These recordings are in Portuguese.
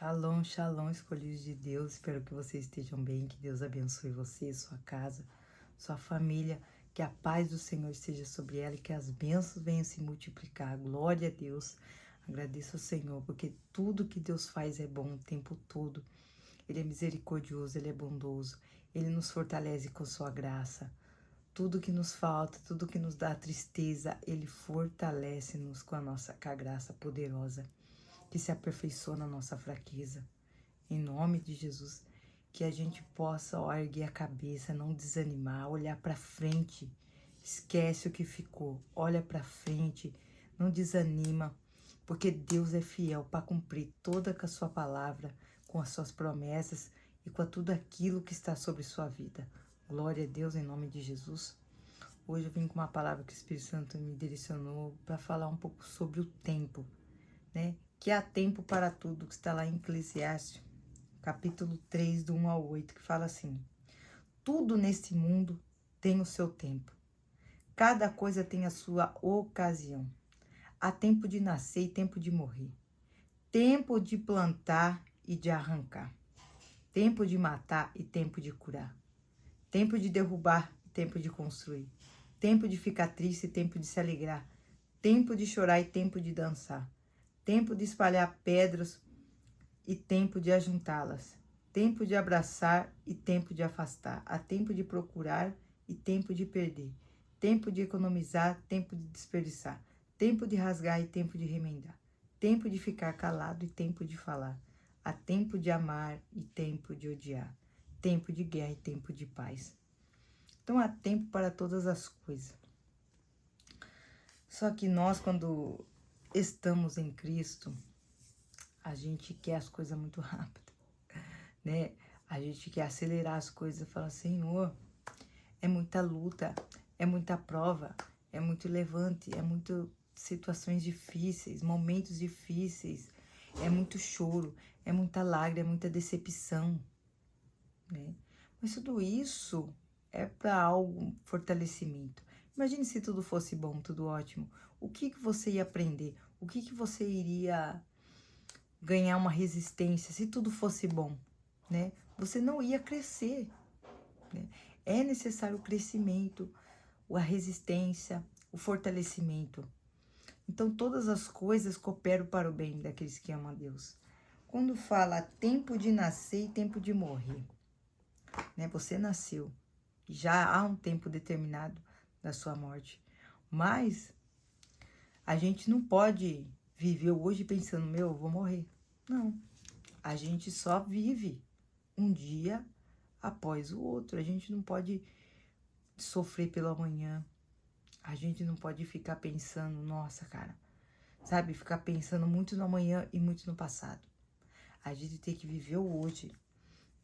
Shalom, shalom, escolhidos de Deus. Espero que vocês estejam bem, que Deus abençoe você, sua casa, sua família, que a paz do Senhor esteja sobre ela e que as bênçãos venham se multiplicar. Glória a Deus. Agradeço ao Senhor, porque tudo que Deus faz é bom o tempo todo. Ele é misericordioso, Ele é bondoso. Ele nos fortalece com sua graça. Tudo que nos falta, tudo que nos dá tristeza, Ele fortalece-nos com a graça poderosa que se aperfeiçoa na nossa fraqueza. Em nome de Jesus, que a gente possa erguer a cabeça, não desanimar, olhar para frente. Esquece o que ficou, olha para frente, não desanima, porque Deus é fiel para cumprir toda a sua palavra, com as suas promessas e com tudo aquilo que está sobre sua vida. Glória a Deus em nome de Jesus. Hoje eu vim com uma palavra que o Espírito Santo me direcionou para falar um pouco sobre o tempo, né? Que há tempo para tudo, que está lá em Eclesiastes, capítulo 3, do 1 ao 8, que fala assim: tudo neste mundo tem o seu tempo, cada coisa tem a sua ocasião. Há tempo de nascer e tempo de morrer, tempo de plantar e de arrancar, tempo de matar e tempo de curar, tempo de derrubar e tempo de construir, tempo de ficar triste e tempo de se alegrar, tempo de chorar e tempo de dançar, tempo de espalhar pedras e tempo de ajuntá-las, tempo de abraçar e tempo de afastar, há tempo de procurar e tempo de perder, tempo de economizar, tempo de desperdiçar, tempo de rasgar e tempo de remendar, tempo de ficar calado e tempo de falar, há tempo de amar e tempo de odiar, tempo de guerra e tempo de paz. Então há tempo para todas as coisas. Só que nós, quando estamos em Cristo, a gente quer as coisas muito rápido, né? A gente quer acelerar as coisas, fala, Senhor, é muita luta, é muita prova, é muito levante, é muito situações difíceis, momentos difíceis, é muito choro, é muita lágrima, é muita decepção, né? Mas tudo isso é para algo, fortalecimento. Imagine se tudo fosse bom, tudo ótimo. O que você ia aprender? O que você iria ganhar uma resistência se tudo fosse bom, né? Você não ia crescer, né? É necessário o crescimento, a resistência, o fortalecimento. Então todas as coisas cooperam para o bem daqueles que amam a Deus. Quando fala tempo de nascer e tempo de morrer, né? Você nasceu, já há um tempo determinado da sua morte, mas a gente não pode viver hoje pensando, eu vou morrer. Não, a gente só vive um dia após o outro. A gente não pode sofrer pelo amanhã. A gente não pode ficar pensando, nossa, cara, sabe? Ficar pensando muito no amanhã e muito no passado. A gente tem que viver o hoje,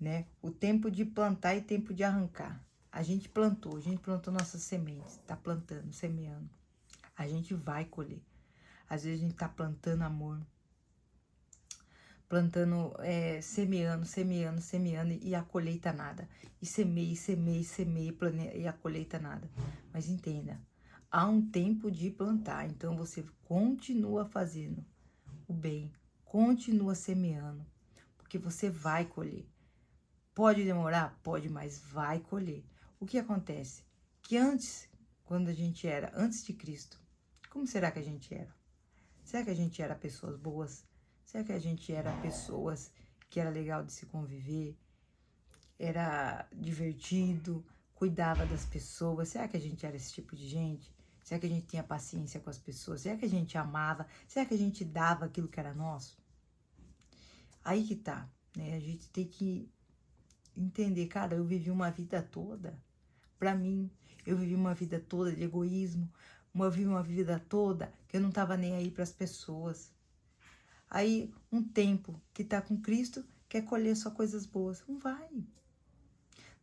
né? O tempo de plantar e tempo de arrancar. A gente plantou nossas sementes, tá plantando, semeando. A gente vai colher. Às vezes a gente tá plantando amor, plantando, semeando e a colheita nada. E semeia, e a colheita nada. Mas entenda, há um tempo de plantar, então você continua fazendo o bem, continua semeando, porque você vai colher. Pode demorar? Pode, mas vai colher. O que acontece? Que antes, quando a gente era, antes de Cristo, como será que a gente era? Será que a gente era pessoas boas? Será que a gente era pessoas que era legal de se conviver? Era divertido? Cuidava das pessoas? Será que a gente era esse tipo de gente? Será que a gente tinha paciência com as pessoas? Será que a gente amava? Será que a gente dava aquilo que era nosso? Aí que tá, né? A gente tem que entender, cara, eu vivi uma vida toda pra mim. Eu vivi uma vida toda de egoísmo. Eu vivi uma vida toda que eu não tava nem aí pras pessoas. Aí, um tempo que tá com Cristo, quer colher só coisas boas. Não vai.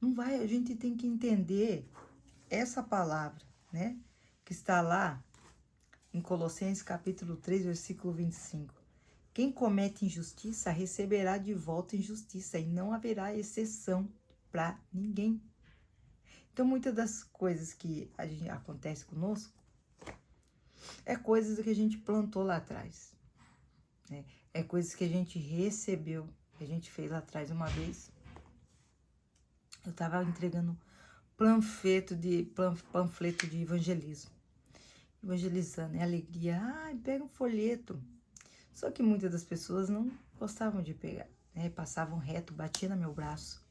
Não vai. A gente tem que entender essa palavra, né? Que está lá em Colossenses capítulo 3, versículo 25. Quem comete injustiça receberá de volta injustiça e não haverá exceção para ninguém. Então, muitas das coisas que acontece conosco é coisas que a gente plantou lá atrás, né? É coisas que a gente recebeu, que a gente fez lá atrás uma vez. Eu estava entregando panfleto de evangelismo. Evangelizando, é alegria. Ai, pega um folheto. Só que muitas das pessoas não gostavam de pegar, né? Passavam reto, batia no meu braço.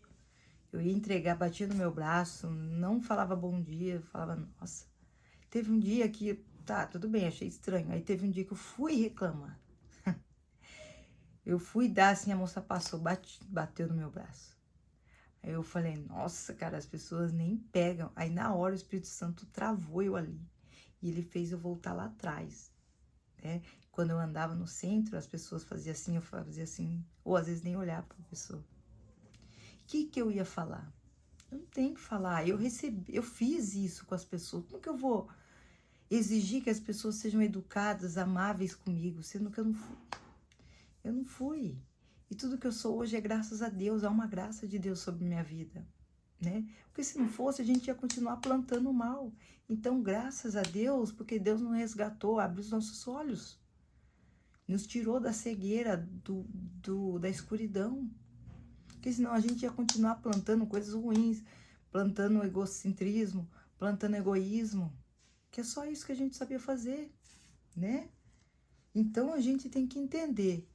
Eu ia entregar, batia no meu braço, não falava bom dia, falava, nossa. Teve um dia que, tá, tudo bem, achei estranho. Aí teve um dia que eu fui reclamar. Eu fui dar assim, a moça passou, bateu no meu braço. Aí eu falei, nossa, cara, as pessoas nem pegam. Aí na hora o Espírito Santo travou eu ali. E ele fez eu voltar lá atrás, né? Quando eu andava no centro, as pessoas faziam assim, eu fazia assim. Ou às vezes nem olhava para a pessoa. O que eu ia falar? Eu não tenho que falar. Eu fiz isso com as pessoas. Como que eu vou exigir que as pessoas sejam educadas, amáveis comigo, sendo que eu não fui? Eu não fui. E tudo que eu sou hoje é graças a Deus, há uma graça de Deus sobre minha vida, né? Porque se não fosse, a gente ia continuar plantando o mal. Então, graças a Deus, porque Deus nos resgatou, abriu os nossos olhos, nos tirou da cegueira, da escuridão. Porque senão a gente ia continuar plantando coisas ruins, plantando egocentrismo, plantando egoísmo, que é só isso que a gente sabia fazer, né? Então, a gente tem que entender,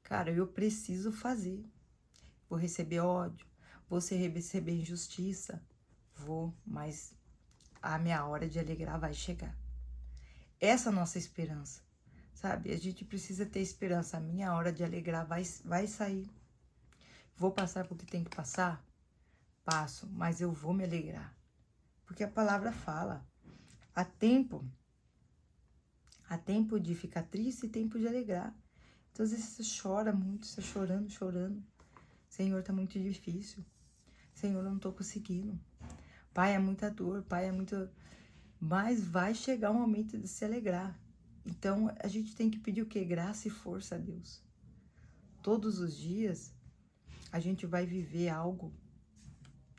cara, eu preciso fazer. Vou receber ódio, vou receber injustiça, vou, mas a minha hora de alegrar vai chegar. Essa é a nossa esperança, sabe? A gente precisa ter esperança. A minha hora de alegrar vai sair. Vou passar por que tem que passar? Passo, mas eu vou me alegrar. Porque a palavra fala, há tempo de ficar triste e tempo de alegrar. Então, às vezes você chora muito, você chorando. Senhor, tá muito difícil. Senhor, eu não tô conseguindo. Pai, é muita dor, pai, é muito... Mas vai chegar o momento de se alegrar. Então, a gente tem que pedir o quê? Graça e força a Deus. Todos os dias, a gente vai viver algo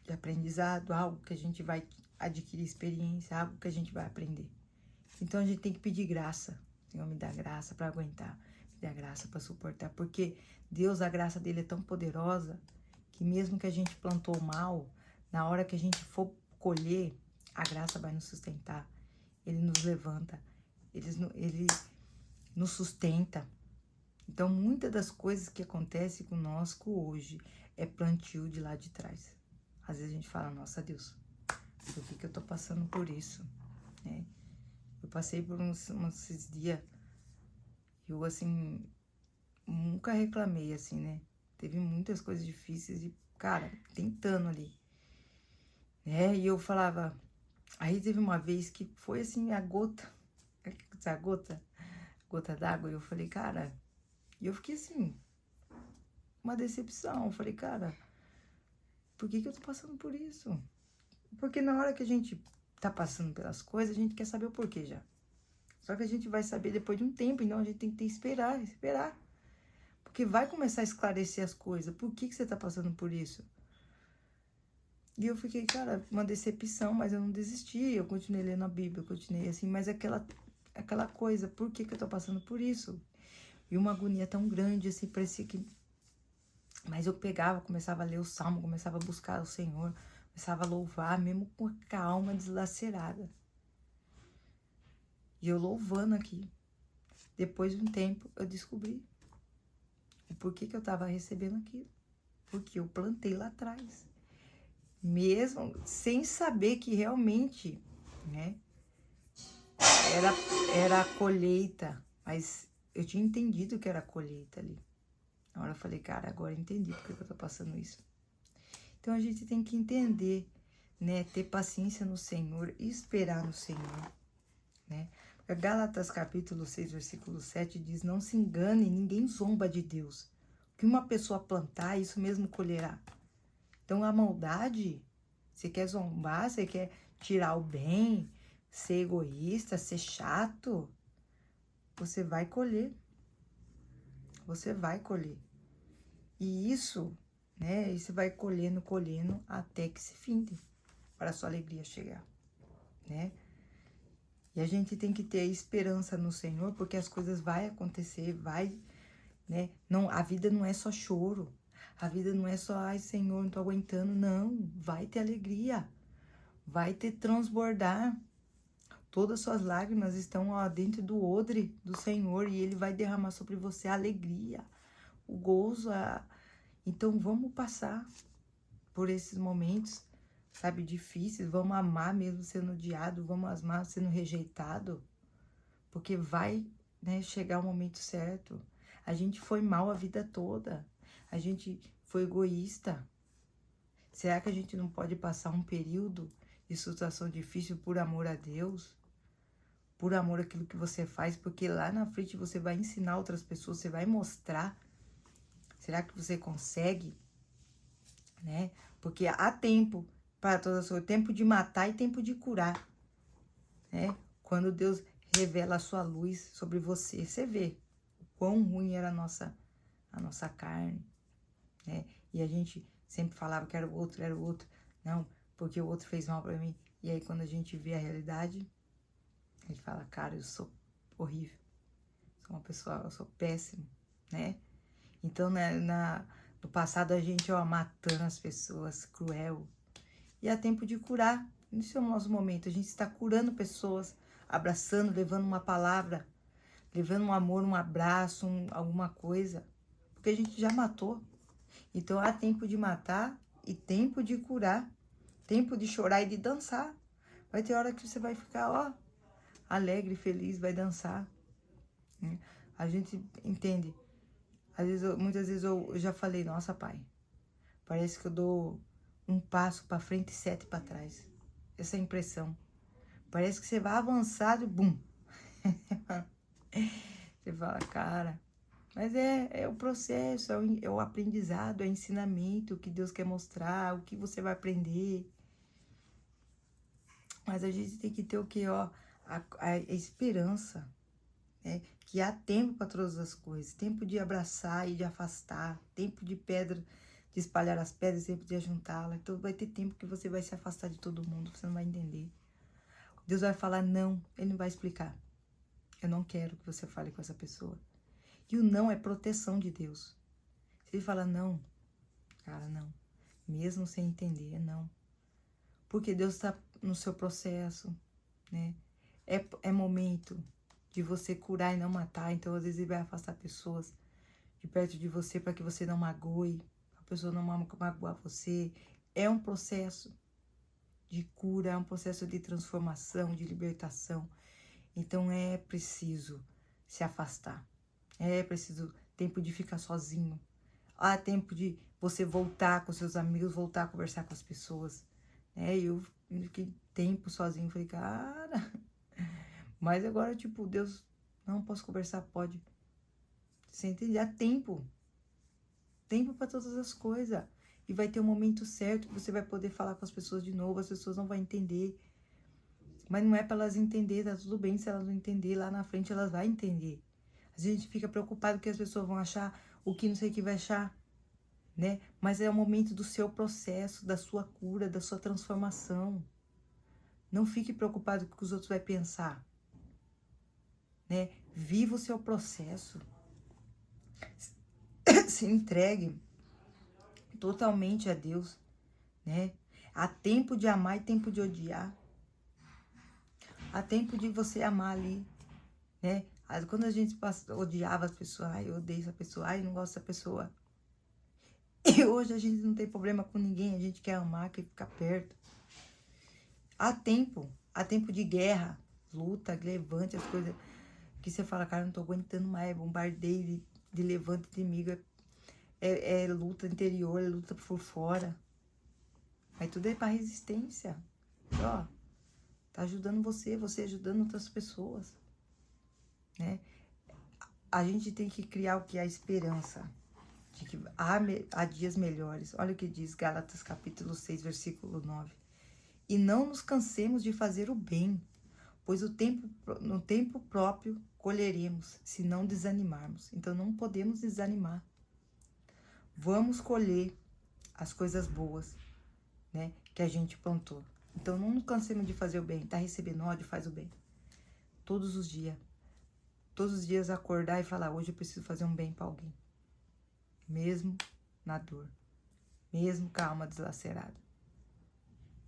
de aprendizado, algo que a gente vai adquirir experiência, algo que a gente vai aprender. Então, a gente tem que pedir graça. Senhor, me dá graça para aguentar, me dá graça para suportar, porque Deus, a graça dele é tão poderosa que mesmo que a gente plantou mal, na hora que a gente for colher, a graça vai nos sustentar. Ele nos levanta, ele nos sustenta. Então, muitas das coisas que acontecem conosco hoje é plantio de lá de trás. Às vezes a gente fala, nossa Deus, por que eu tô passando por isso, né? Eu passei por esses dias, eu assim, nunca reclamei assim, né? Teve muitas coisas difíceis e, cara, tentando ali, né? E eu falava, aí teve uma vez que foi assim, a gota d'água, e eu falei, cara, e eu fiquei assim, uma decepção. Eu falei, cara, por que eu tô passando por isso? Porque na hora que a gente tá passando pelas coisas, a gente quer saber o porquê já. Só que a gente vai saber depois de um tempo, então a gente tem que esperar. Porque vai começar a esclarecer as coisas. Por que você tá passando por isso? E eu fiquei, cara, uma decepção, mas eu não desisti. Eu continuei lendo a Bíblia, eu continuei assim, mas aquela coisa, por que eu tô passando por isso? E uma agonia tão grande, assim, parecia que... Mas eu pegava, começava a ler o Salmo, começava a buscar o Senhor, começava a louvar, mesmo com a alma deslacerada. E eu louvando aqui. Depois de um tempo, eu descobri o porquê que eu tava recebendo aquilo. Porque eu plantei lá atrás. Mesmo sem saber que realmente, né, era a colheita. Mas eu tinha entendido que era a colheita ali. Na hora eu falei, cara, agora eu entendi por que eu tô passando isso. Então a gente tem que entender, né, ter paciência no Senhor, esperar no Senhor, né? Gálatas capítulo 6, versículo 7 diz, não se engane, ninguém zomba de Deus. O que uma pessoa plantar, isso mesmo colherá. Então a maldade, você quer zombar, você quer tirar o bem, ser egoísta, ser chato, você vai colher. Você vai colher. E isso, né, e você vai colhendo até que se finde, para a sua alegria chegar, né? E a gente tem que ter esperança no Senhor, porque as coisas vão acontecer, né? Não, a vida não é só choro. A vida não é só, ai, Senhor, não tô aguentando. Não, vai ter alegria. Vai ter transbordar. Todas as suas lágrimas estão ó, dentro do odre do Senhor e Ele vai derramar sobre você a alegria, o gozo. Então vamos passar por esses momentos, sabe, difíceis. Vamos amar mesmo sendo odiado, vamos amar sendo rejeitado, porque vai, né, chegar o momento certo. A gente foi mal a vida toda, a gente foi egoísta. Será que a gente não pode passar um período de situação difícil por amor a Deus? Por amor àquilo que você faz, porque lá na frente você vai ensinar outras pessoas, você vai mostrar. Será que você consegue? Né? Porque há tempo para todas as coisas, tempo de matar e tempo de curar. Né? Quando Deus revela a sua luz sobre você, você vê o quão ruim era a nossa carne. Né? E a gente sempre falava que era o outro. Não, porque o outro fez mal para mim. E aí quando a gente vê a realidade, a gente fala, cara, eu sou horrível, sou uma pessoa, eu sou péssimo, né? Então, né, no passado a gente, ó, matando as pessoas, cruel. E há tempo de curar. Esse é o nosso momento, a gente está curando pessoas, abraçando, levando uma palavra, levando um amor, um abraço, alguma coisa. Porque a gente já matou. Então, há tempo de matar e tempo de curar. Tempo de chorar e de dançar. Vai ter hora que você vai ficar, ó, alegre, feliz, vai dançar. A gente entende. Às vezes, muitas vezes eu já falei, nossa, pai, parece que eu dou um passo para frente e 7 para trás. Essa é a impressão. Parece que você vai avançado e bum. Você fala, cara, mas é o processo, é o aprendizado, é o ensinamento, o que Deus quer mostrar, o que você vai aprender. Mas a gente tem que ter o que, ó, a esperança, né? Que há tempo para todas as coisas, tempo de abraçar e de afastar, tempo de pedra, de espalhar as pedras, tempo de ajuntá-las. Então vai ter tempo que você vai se afastar de todo mundo, você não vai entender. Deus vai falar não, Ele não vai explicar. Eu não quero que você fale com essa pessoa. E o não é proteção de Deus. Se Ele fala não, cara, não. Mesmo sem entender, é não. Porque Deus está no seu processo, né? É momento de você curar e não matar. Então, às vezes, Ele vai afastar pessoas de perto de você para que você não magoe, a pessoa não magoar você. É um processo de cura, é um processo de transformação, de libertação. Então, é preciso se afastar. É preciso tempo de ficar sozinho. Há tempo de você voltar com seus amigos, voltar a conversar com as pessoas. Eu fiquei tempo sozinho, falei, cara... Mas agora, tipo, Deus, não posso conversar, pode. Você entende? Há tempo. Tempo para todas as coisas. E vai ter um momento certo que você vai poder falar com as pessoas de novo, as pessoas não vão entender. Mas não é para elas entenderem, tá tudo bem se elas não entenderem, lá na frente elas vão entender. A gente fica preocupado que as pessoas vão achar o que não sei o que vai achar, né? Mas é o momento do seu processo, da sua cura, da sua transformação. Não fique preocupado com o que os outros vão pensar, né? Viva o seu processo. Se entregue totalmente a Deus, né? Há tempo de amar e tempo de odiar. Há tempo de você amar ali, né? Quando a gente odiava as pessoas, ai, eu odeio essa pessoa, ai, eu não gosto dessa pessoa. E hoje a gente não tem problema com ninguém, a gente quer amar, quer ficar perto. Há tempo de guerra, luta, levante, as coisas que você fala, cara, não tô aguentando mais, é bombardeio de levante inimigo, é luta interior, é luta por fora. Mas tudo é para resistência. Ó, tá ajudando você ajudando outras pessoas, né? A gente tem que criar o que é a esperança de que há dias melhores. Olha o que diz Gálatas capítulo 6, versículo 9. E não nos cansemos de fazer o bem, pois no tempo próprio colheremos, se não desanimarmos. Então não podemos desanimar. Vamos colher as coisas boas, né, que a gente plantou. Então não nos cansemos de fazer o bem. Tá recebendo ódio, faz o bem. Todos os dias. todos os dias acordar e falar, hoje eu preciso fazer um bem para alguém. Mesmo na dor. Mesmo com a alma deslacerada.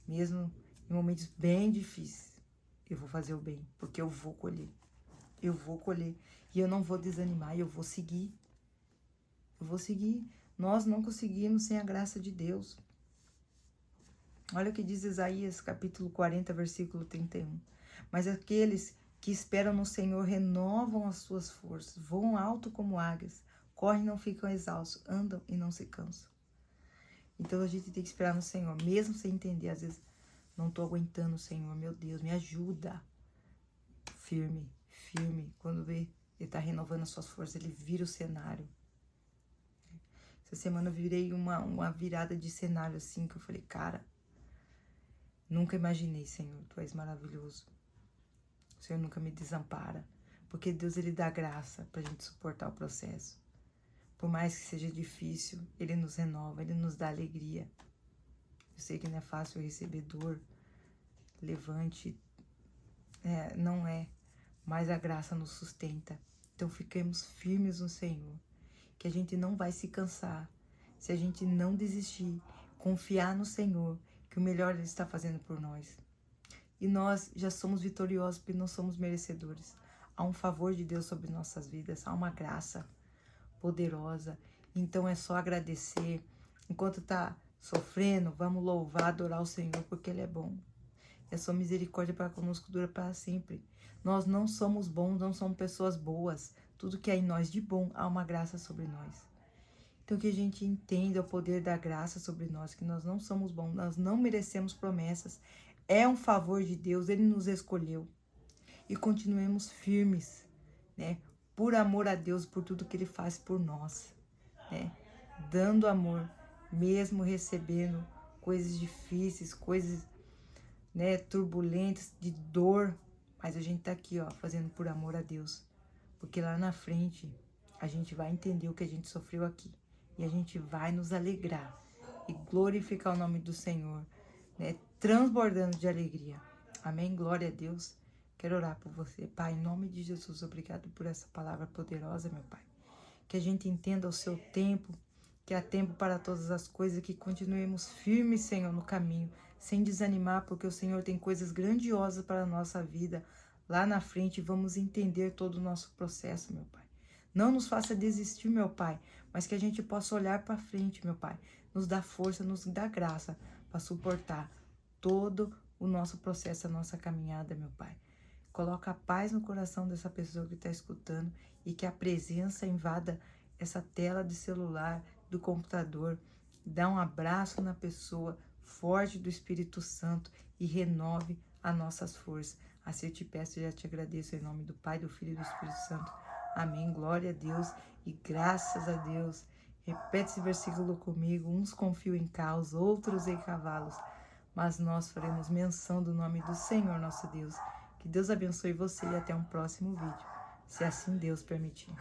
Mesmo em momentos bem difíceis. Eu vou fazer o bem, porque eu vou colher. Eu vou colher. E eu não vou desanimar, eu vou seguir. Eu vou seguir. Nós não conseguimos sem a graça de Deus. Olha o que diz Isaías, capítulo 40, versículo 31. Mas aqueles que esperam no Senhor renovam as suas forças, voam alto como águias, correm e não ficam exaustos, andam e não se cansam. Então a gente tem que esperar no Senhor, mesmo sem entender. Às vezes, não estou aguentando o Senhor, meu Deus, me ajuda. Firme, firme. Quando vê, Ele está renovando as suas forças, Ele vira o cenário. Essa semana eu virei uma virada de cenário assim, que eu falei, cara, nunca imaginei, Senhor, Tu és maravilhoso. O Senhor nunca me desampara. Porque Deus, Ele dá graça pra gente suportar o processo. Por mais que seja difícil, Ele nos renova, Ele nos dá alegria. Eu sei que não é fácil receber dor, levante, não é, mas a graça nos sustenta. Então fiquemos firmes no Senhor, que a gente não vai se cansar, se a gente não desistir, confiar no Senhor, que o melhor Ele está fazendo por nós. E nós já somos vitoriosos porque não somos merecedores. Há um favor de Deus sobre nossas vidas, há uma graça poderosa. Então é só agradecer. Enquanto está sofrendo, vamos louvar, adorar o Senhor, porque Ele é bom. E a sua misericórdia para conosco dura para sempre. Nós não somos bons, não somos pessoas boas. Tudo que há em nós de bom, há uma graça sobre nós. Então que a gente entenda o poder da graça sobre nós, que nós não somos bons, nós não merecemos promessas. É um favor de Deus, Ele nos escolheu. E continuemos firmes, né? Por amor a Deus, por tudo que Ele faz por nós, né? Dando amor, mesmo recebendo coisas difíceis, coisas, né, turbulentas, de dor. Mas a gente tá aqui, ó, fazendo por amor a Deus. Porque lá na frente, a gente vai entender o que a gente sofreu aqui. E a gente vai nos alegrar e glorificar o nome do Senhor, né? Transbordando de alegria. Amém? Glória a Deus. Quero orar por você. Pai, em nome de Jesus, obrigado por essa palavra poderosa, meu Pai. Que a gente entenda o seu tempo, que há tempo para todas as coisas, que continuemos firmes, Senhor, no caminho, sem desanimar, porque o Senhor tem coisas grandiosas para a nossa vida. Lá na frente, vamos entender todo o nosso processo, meu Pai. Não nos faça desistir, meu Pai, mas que a gente possa olhar para frente, meu Pai. Nos dá força, nos dá graça para suportar todo o nosso processo, a nossa caminhada, meu Pai. Coloca a paz no coração dessa pessoa que está escutando e que a presença invada essa tela de celular, do computador. Dá um abraço na pessoa forte do Espírito Santo e renove as nossas forças. Assim eu te peço e já te agradeço em nome do Pai, do Filho e do Espírito Santo. Amém. Glória a Deus e graças a Deus. Repete esse versículo comigo. Uns confiam em carros, outros em cavalos, mas nós faremos menção do nome do Senhor nosso Deus. Que Deus abençoe você e até um próximo vídeo, se assim Deus permitir.